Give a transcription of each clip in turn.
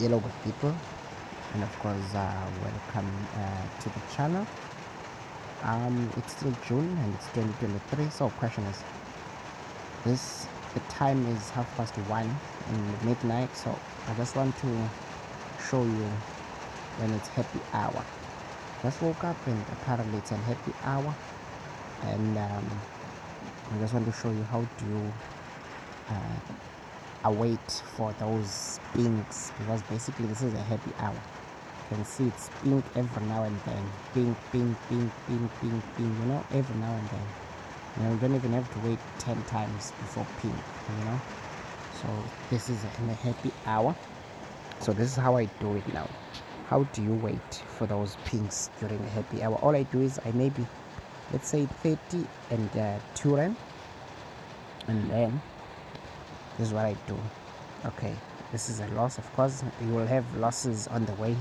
Hello good people, and of course welcome to the channel. It's still June and it's 2023. So question is this: the time is 1:30 in midnight, so I just want to show you when it's happy hour. Just woke up and apparently it's a happy hour, and I just want to show you how to await for those pings, because basically this is a happy hour. You can see it's pink every now and then, pink, pink, pink, pink, pink, pink, every now and then. You don't even have to wait 10 times before pink, so this is in a happy hour. So this is how I do it now. How do you wait for those pinks during a happy hour? All I do is I maybe, let's say 30 and 2 rand, and then this is what I do. Okay, this is a loss. Of course you will have losses on the way,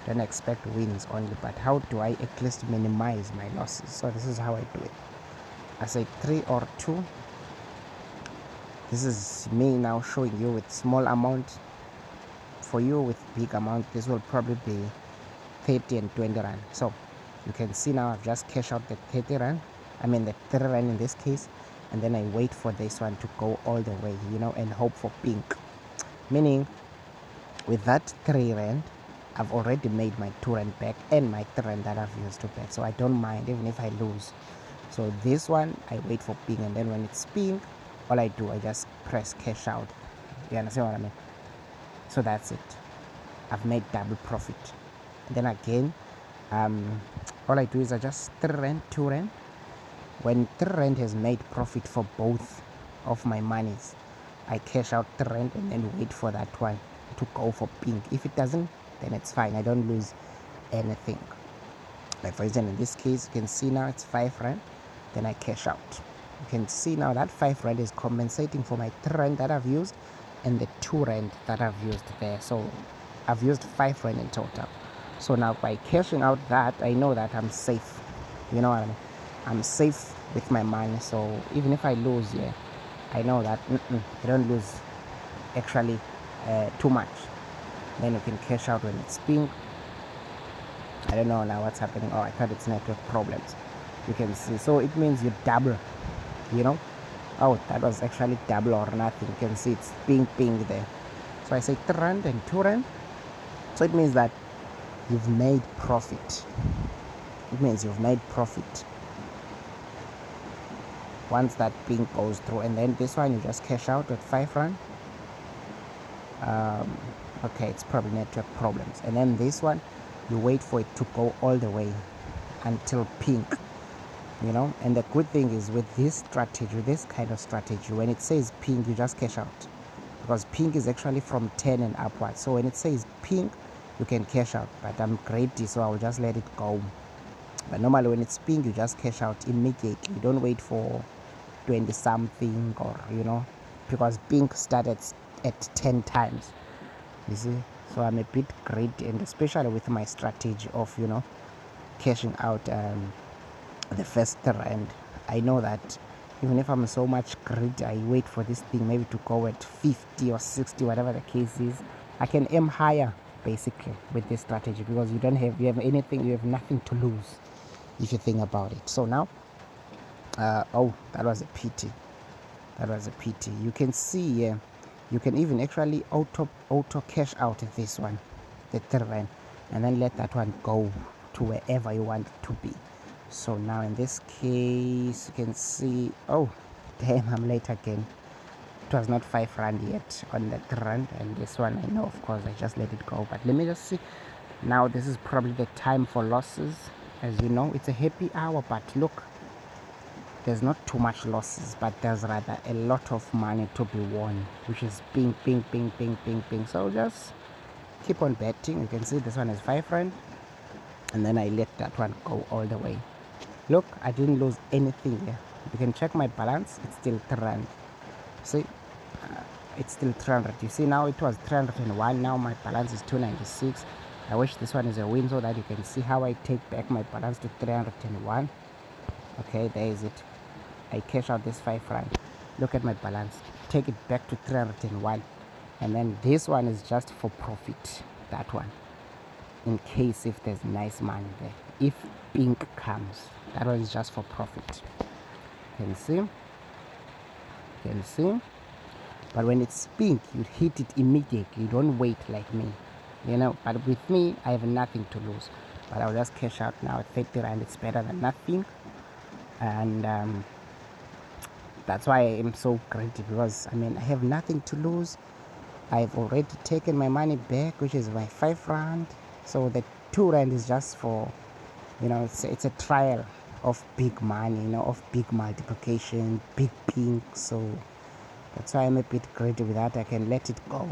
don't expect wins only, but how do I at least minimize my losses? So this is how I do it. I say 3 or 2. This is me now showing you with small amount. For you with big amount, this will probably be 30 and 20 rand. So you can see now I've just cashed out the 30 rand, I mean the 30 rand in this case, and then I wait for this one to go all the way, and hope for pink. Meaning with that 3 rand I've already made my 2 rand back and my 3 rand that I've used to back, so I don't mind even if I lose. So this one I wait for pink, and then when it's pink, all I do, I just press cash out. You understand what I mean? So that's it. I've made double profit. Then again, all I do is I just 3 rand, 2 rand. When 3 rand has made profit for both of my monies, I cash out 3 rand and then wait for that one to go for pink. If it doesn't, then it's fine. I don't lose anything. Like for instance, in this case, you can see now it's 5 rand. Then I cash out. You can see now that 5 rand is compensating for my 3 rand that I've used and the 2 rand that I've used there. So I've used 5 rand in total. So now by cashing out that, I know that I'm safe. You know what I mean? I'm safe with my money. So even if I lose here, I know that I don't lose actually too much. Then you can cash out when it's pink. I don't know now what's happening. Oh, I thought it's network problems. You can see, so it means you double, oh, that was actually double or nothing. You can see it's pink there. So I say 3 rand and 2 rand. So it means that you've made profit. It means you've made profit once that pink goes through. And then this one you just cash out with 5 rand. Okay, it's probably network problems. And then this one you wait for it to go all the way until pink. And the good thing is with this strategy, this kind of strategy, when it says pink, you just cash out, because pink is actually from 10 and upwards. So when it says pink, you can cash out, but I'm greedy, so I'll just let it go. But normally when it's pink, you just cash out immediately. You don't wait for 20 something, or because pink started at 10 times, you see. So I'm a bit greedy, and especially with my strategy of cashing out the first rand, I know that even if I'm so much greedy, I wait for this thing maybe to go at 50 or 60, whatever the case is. I can aim higher basically with this strategy, because you have anything, you have nothing to lose if you think about it. So now oh, that was a pity. You can see here, you can even actually auto cash out this one, the 3 rand, and then let that one go to wherever you want it to be. So now in this case, you can see, oh damn, I'm late again. It was not 5 rand yet on the 3 rand, and this one I know, of course, I just let it go. But let me just see. Now this is probably the time for losses. As you know, it's a happy hour, but look, there's not too much losses, but there's rather a lot of money to be won, which is ping. So just keep on betting. You can see this one is 5 rand, and then I let that one go all the way. Look, I didn't lose anything here. You can check my balance, it's still 3 rand. See, it's still 300. You see, now it was 301, now my balance is 296. I wish this one is a win so that you can see how I take back my balance to 301. Okay, there is it. I cash out this 5 rand. Look at my balance, take it back to 301. And then this one is just for profit, that one, in case if there's nice money there. If pink comes, that one is just for profit. Can see. But when it's pink, you hit it immediately. You don't wait like me, but with me, I have nothing to lose. But I'll just cash out now at 30 rand. It's better than nothing. And that's why I'm so greedy, because I have nothing to lose. I've already taken my money back, which is my 5 rand. So the 2 rand is just for, it's a trial of big money, of big multiplication, big pink. So that's why I'm a bit greedy with that. I can let it go.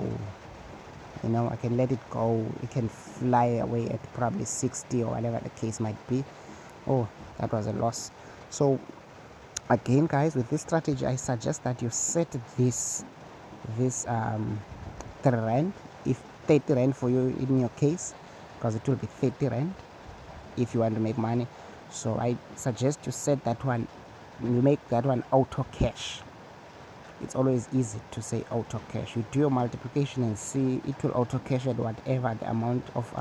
I can let it go. It can fly away at probably 60 or whatever the case might be. Oh, that was a loss. So again, guys, with this strategy, I suggest that you set this 30 rand, if 30 rand for you in your case, because it will be 30 rand if you want to make money. So I suggest you set that one, you make that one auto cash. It's always easy to say auto cash. You do your multiplication and see it will auto cash at whatever the amount of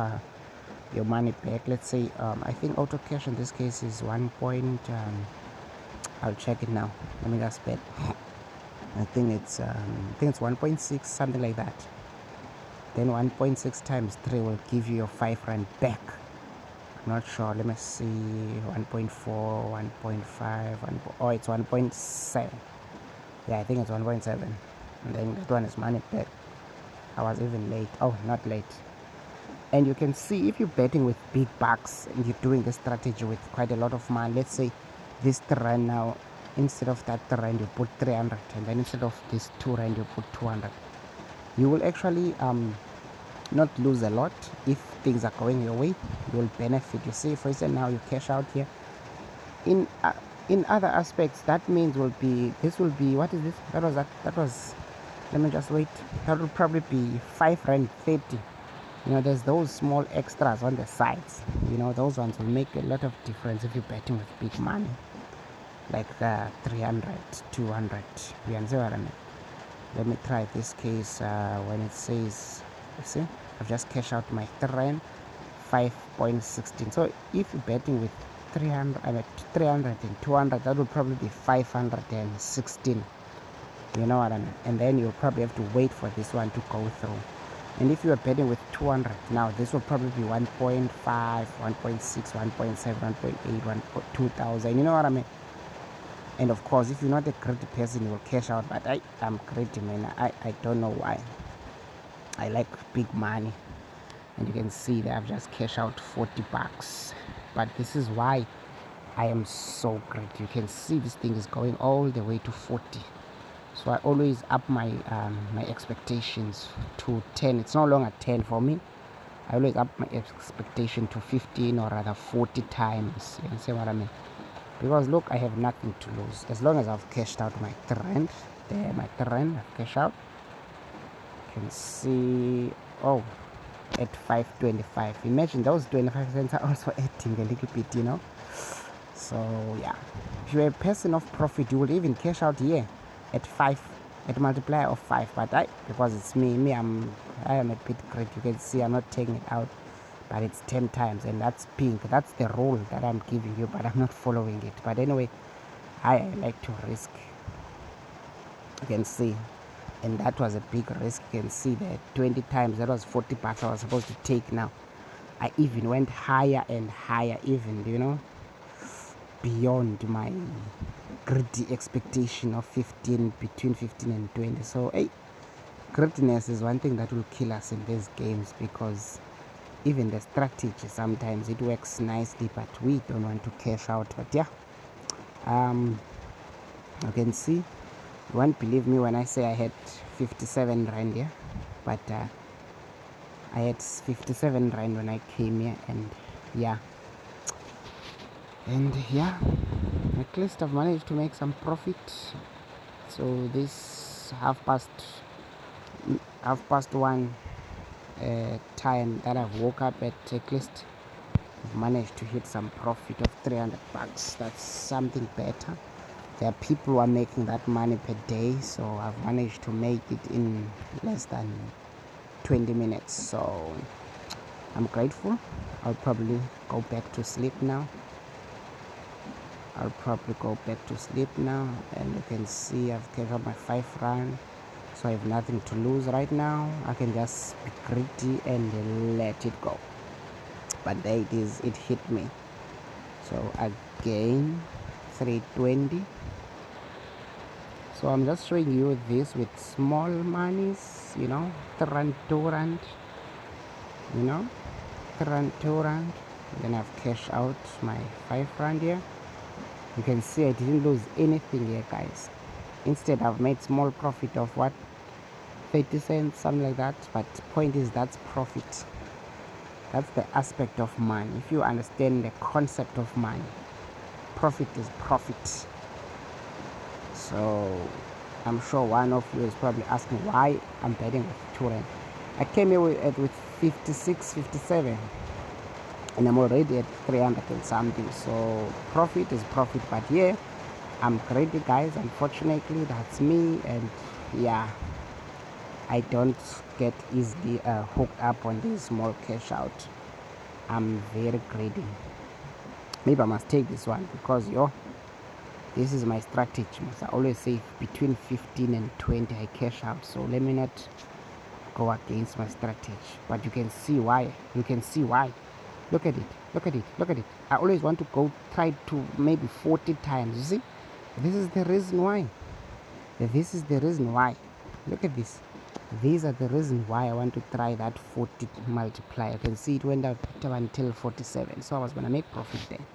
your money back. Let's say I think auto cash in this case is 1 point. I'll check it now. Let me just bet. I think it's 1.6, something like that. Then 1.6 times 3 will give you your 5 rand back. I'm not sure. Let me see. 1.4, 1.5, oh, it's 1.7. Yeah, I think it's 1.7. And then that one is money back. I was even late. Oh, not late. And you can see if you're betting with big bucks and you're doing this strategy with quite a lot of money. Let's say this 3 rand now, instead of that 3 rand you put 300, and then instead of this 2 rand you put 200. You will actually not lose a lot if things are going your way. You will benefit. You see, for instance, now you cash out here. In other aspects, that means this will be what is this? That was. Let me just wait. That will probably be 5 rand 30. There's those small extras on the sides. Those ones will make a lot of difference if you're betting with big money, like 300, 200. You understand what I mean? Let me try this case when it says, you see, I've just cashed out my 3 rand, 5.16. So if you're betting with 300 and 200, that will probably be 516. You know what I mean? And then you'll probably have to wait for this one to go through. And if you are betting with 200, now this will probably be 1.5, 1.6, 1.7, 1.8, 2,000. You know what I mean? And of course, if you're not a greedy person, you will cash out. But I'm greedy, man. I don't know why. I like big money. And you can see that I've just cashed out 40 bucks. But this is why I am so greedy. You can see this thing is going all the way to 40. So I always up my my expectations to 10. It's no longer 10 for me. I always up my expectation to 15 or rather 40 times. You see what I mean? Because look, I have nothing to lose. As long as I've cashed out my 3 rand. There, my 3 rand, I've cashed out. You can see, oh, at 5.25. Imagine those 25 cents are also adding a little bit, So yeah, if you're a person of profit, you will even cash out here at 5, at multiplier of 5. But because it's me, I am a bit great. You can see I'm not taking it out, but it's 10 times, and that's pink. That's the rule that I'm giving you, but I'm not following it. But anyway, I like to risk. You can see, and that was a big risk. You can see that 20 times, that was 40 bucks I was supposed to take. Now I even went higher and higher, even beyond my greedy expectation of 15, between 15 and 20. So greediness is one thing that will kill us in these games, because even the strategy sometimes it works nicely, but we don't want to cash out. But yeah, you can see, you won't believe me when I say I had 57 rand here, but I had 57 rand when I came here, and yeah, at least I've managed to make some profit. So this half past 1 time that I've woke up at least I've managed to hit some profit of 300 bucks. That's something better. there are people who are making that money per day, so I've managed to make it in less than 20 minutes. So I'm grateful. I'll probably go back to sleep now. And you can see I've cashed out my 5 rand, so I have nothing to lose right now. I can just be greedy and let it go. But there it is, it hit me. So again 320. So I'm just showing you this with small monies, 3 rand, 2 rand, 3 rand, 2 rand. Then I've cashed out my 5 rand here. You can see I didn't lose anything here, guys. Instead, I've made small profit of what, 30 cents, something like that. But point is, that's profit. That's the aspect of money. If you understand the concept of money, profit is profit. So I'm sure one of you is probably asking why I'm betting with 2 rand. I came here with 56, 57. And I'm already at 300 and something. So profit is profit. But yeah, I'm greedy, guys. Unfortunately, that's me. And yeah, I don't get easily hooked up on this small cash out. I'm very greedy. Maybe I must take this one because this is my strategy. I always say between 15 and 20 I cash out. So let me not go against my strategy. But you can see why. Look at it. I always want to try to maybe 40 times. You see, this is the reason why. Look at this. These are the reason why I want to try that 40 multiplier. You can see it went up until 47. So I was going to make profit there.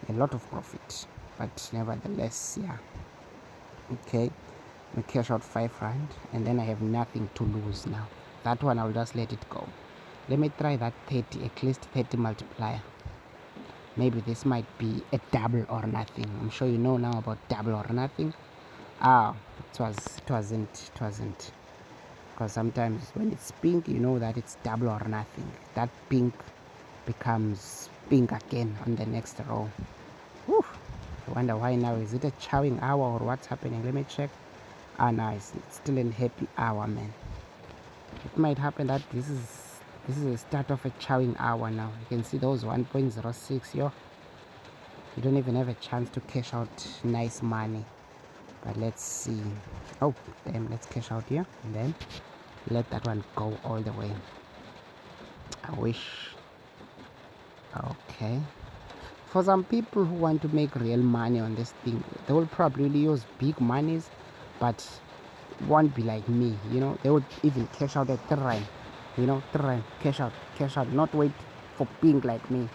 A lot of profit. But nevertheless, yeah. Okay. I cash out 5 rand. And then I have nothing to lose now. That one I'll just let it go. Let me try that 30, at least 30 multiplier. Maybe this might be a double or nothing. I'm sure you know now about double or nothing. It wasn't. Because sometimes when it's pink, you know that it's double or nothing. That pink becomes pink again on the next row. Whew. I wonder why now. Is it a chowing hour or what's happening? Let me check. Nice. It's still in happy hour, man. It might happen that this is the start of a chowing hour now. You can see those 1.06. You don't even have a chance to cash out nice money. But let's see. Oh damn, let's cash out here and then let that one go all the way. I wish. Okay, for some people who want to make real money on this thing, they will probably use big monies, but won't be like me. They would even cash out at 3 rand. 3 rand, cash out, not wait for pink like me,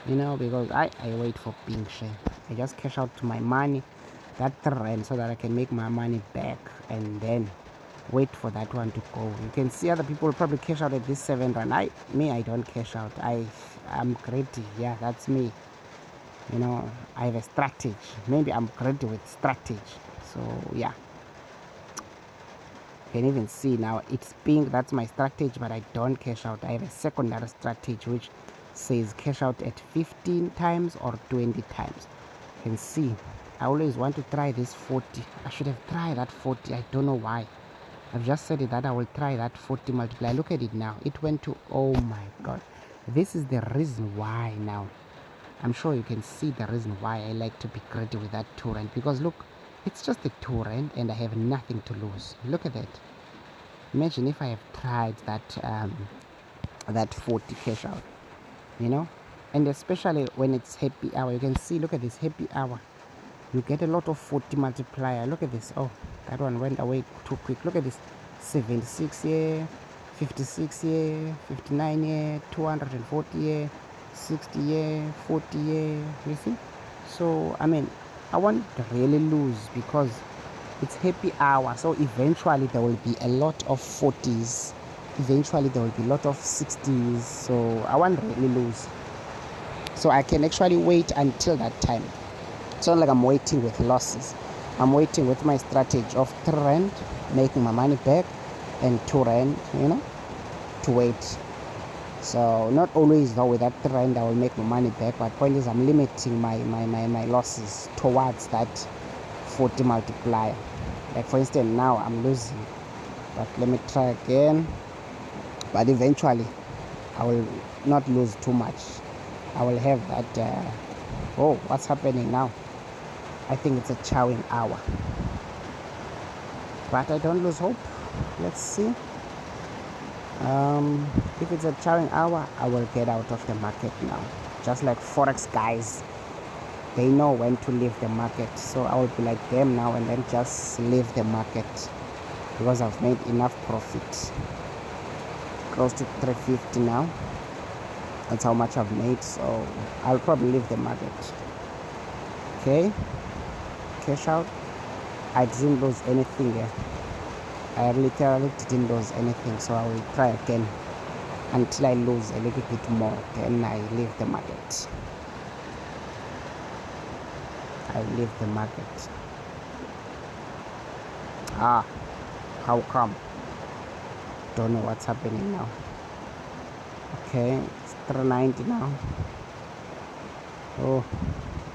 because I wait for pink share. I just cash out to my money, that 3 rand, so that I can make my money back and then wait for that one to go. You can see other people probably cash out at this 7 rand. I don't cash out. I'm greedy. Yeah, that's me. I have a strategy. Maybe I'm greedy with strategy. So yeah, you can even see now it's pink. That's my strategy, but I don't cash out. I have a secondary strategy which says cash out at 15 times or 20 times. You can see I always want to try this 40. I should have tried that 40. I don't know why. I've just said that I will try that 40 multiplier. Look at it now. It went to, oh my god. This is the reason why now. I'm sure you can see the reason why I like to be greedy with that 2 rand. Because look, it's just a 2 rand and I have nothing to lose. Look at that. Imagine if I have tried that 40 cash out. And especially when it's happy hour. You can see, look at this happy hour. You get a lot of 40 multiplier. Look at this. Oh, that one went away too quick. Look at this. 76 here, 56 here, 59 here, 240 here, 60 here, 40 here. You see? So I won't really lose because it's happy hour. So eventually there will be a lot of 40s. Eventually there will be a lot of 60s. So I won't really lose. So I can actually wait until that time. It's not like I'm waiting with losses. I'm waiting with my strategy of 3 rand, making my money back, and 2 rand, to wait. So not always though with that 3 rand I will make my money back, but point is I'm limiting my losses towards that 540 multiplier. Like for instance, now I'm losing, but let me try again. But eventually I will not lose too much. I will have that oh, what's happening now? I think it's a chowing hour, but I don't lose hope. Let's see. If it's a chowing hour, I will get out of the market now. Just like Forex guys, they know when to leave the market, so I will be like them now and then just leave the market because I've made enough profit. Close to 350 now. That's how much I've made, so I'll probably leave the market. Okay, cash out. I didn't lose anything here. I literally didn't lose anything, so I will try again until I lose a little bit more, then I leave the market. I leave the market. Ah, how come? Don't know what's happening now. Okay, it's 390 now. Oh,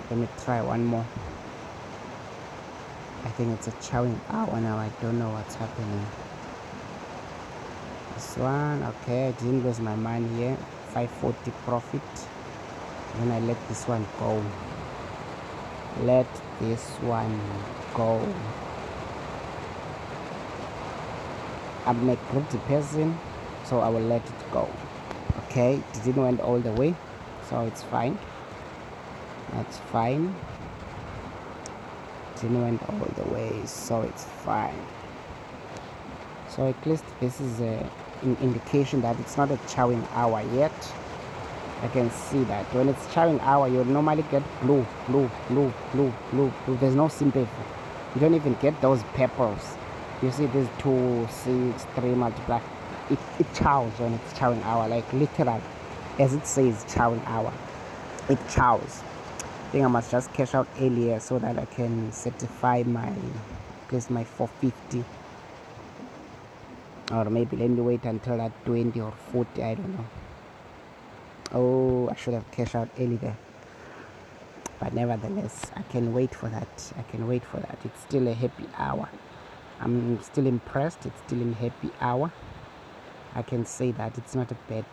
let me try one more. I think it's a chowing hour now. I don't know what's happening. This one, okay, I didn't lose my money here. 540 profit. Then I let this one go. Let this one go. I'm a greedy person, so I will let it go. Okay, it didn't went all the way, so it's fine. That's fine. It didn't went all the way, so it's fine. So at least this is an indication that it's not a chowing hour yet. I can see that when it's chowing hour, you'll normally get blue. There's no sympathy. You don't even get those purples. You see these 2, 6, 3 multiply. It chows when it's chowing hour, like literal, as it says chowing hour. It chows. I think I must just cash out earlier so that I can certify my, at least my 450. Or maybe let me wait until that 20 or 40, I don't know. Oh, I should have cashed out early there. But nevertheless, I can wait for that. I can wait for that. It's still a happy hour. I'm still impressed. It's still a happy hour. I can say that it's not a bad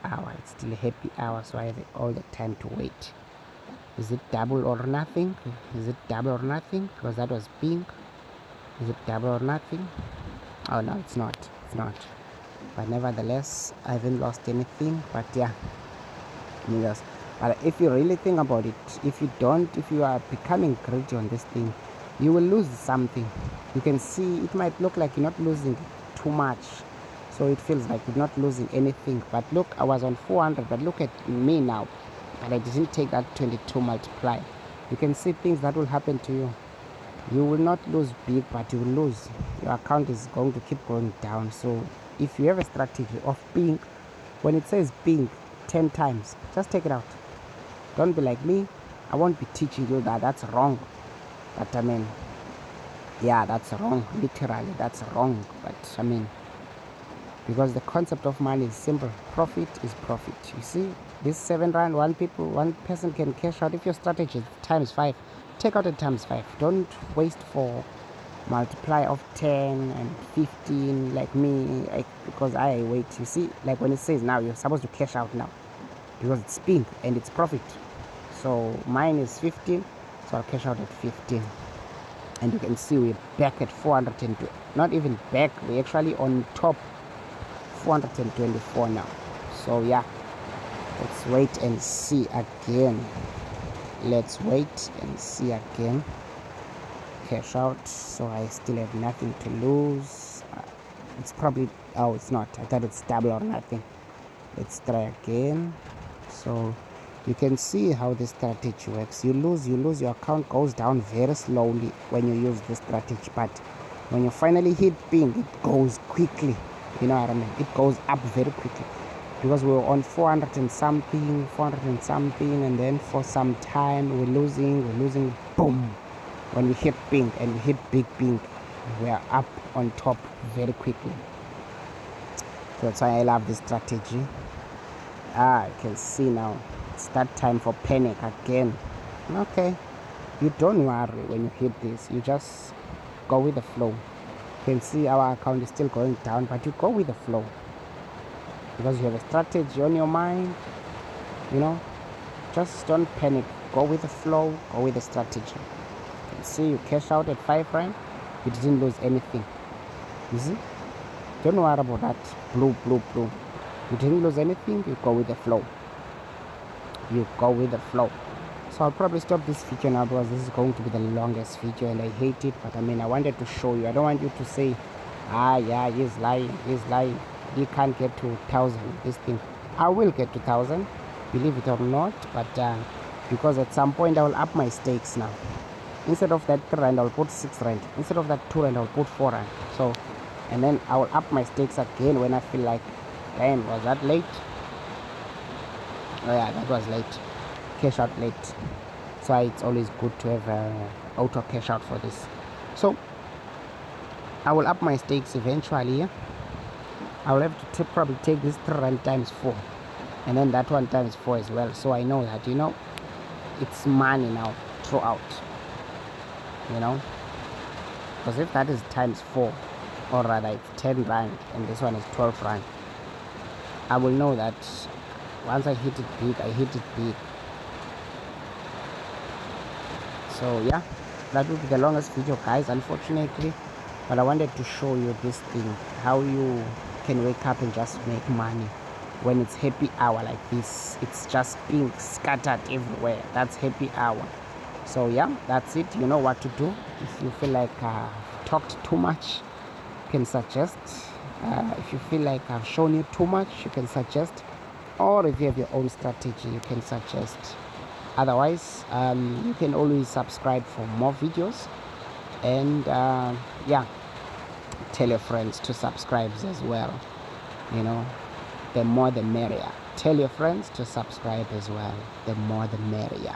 hour. It's still a happy hour, so I have all the time to wait. Is it double or nothing? Is it double or nothing? Because that was pink. Is it double or nothing? Oh no, it's not. It's not. But nevertheless, I haven't lost anything. But yeah, yes. But if you really think about it, if you are becoming greedy on this thing, you will lose something. You can see it might look like you're not losing too much, so it feels like you're not losing anything. But look, I was on 400, but look at me now. But I didn't take that 22 multiply. You can see things that will happen to you. You will not lose big, but you will lose. Your account is going to keep going down. So if you have a strategy of pink, when it says pink 10 times, just take it out. Don't be like me. I won't be teaching you that that's wrong. But I mean, yeah, that's wrong. Literally, that's wrong. But I mean, because the concept of money is simple. Profit is profit. You see, this 7 rand, one person can cash out. If your strategy is times 5, take out a times 5. Don't waste for multiply of 10 and 15 like me, because I wait. You see, like when it says now you're supposed to cash out now because it's pink and it's profit. So mine is 15, so I'll cash out at 15. And you can see we're back at 420. Not even back, we're actually on top 424 now. So yeah, let's wait and see again. Let's wait and see again. Cash out, so I still have nothing to lose. It's probably, oh, it's not. I thought it's double or nothing. Let's try again. So you can see how this strategy works. You lose, your account goes down very slowly when you use this strategy, but when you finally hit pink, it goes quickly. You know what I mean? It goes up very quickly, because we were on 400 and something, and then for some time we're losing, boom. When we hit pink and we hit big pink, we are up on top very quickly. So that's why I love this strategy. You can see now it's that time for panic again. Okay, You don't worry when you hit this, you just go with the flow. You can see our account is still going down, but you go with the flow because you have a strategy on your mind. You know, just don't panic, go with the flow, go with the strategy. You can see you cash out at 5 rand, you didn't lose anything. You see, don't worry about that blue. You didn't lose anything, you go with the flow. You go with the flow. So I'll probably stop this video now because this is going to be the longest video and I hate it, but I mean, I wanted to show you. I don't want you to say, yeah, he's lying, he can't get to 1,000, this thing. I will get to 1,000, believe it or not, but because at some point I will up my stakes now. Instead of that 3 rand, I'll put 6 rand. Instead of that 2 rand, I'll put 4 rand. So, and then I will up my stakes again when I feel like, damn, was that late? Oh yeah, that was late. Cash out late. So it's always good to have auto cash out for this. So I will up my stakes eventually. I will have to probably take this 3 rand times 4, and then that one times 4 as well. So I know that, you know, it's money now throughout. You know, because if that is times 4, or rather it's 10 rand and this one is 12 rand, I will know that once I hit it big, I hit it big. So yeah, that will be the longest video, guys, unfortunately, but I wanted to show you this thing, how you can wake up and just make money when it's happy hour like this. It's just being scattered everywhere. That's happy hour. So yeah, that's it. You know what to do. If you feel like I've talked too much, you can suggest. If you feel like I've shown you too much, you can suggest. Or if you have your own strategy, you can suggest. Otherwise, you can always subscribe for more videos. And yeah, tell your friends to subscribe as well. You know, the more the merrier. Tell your friends to subscribe as well. The more the merrier.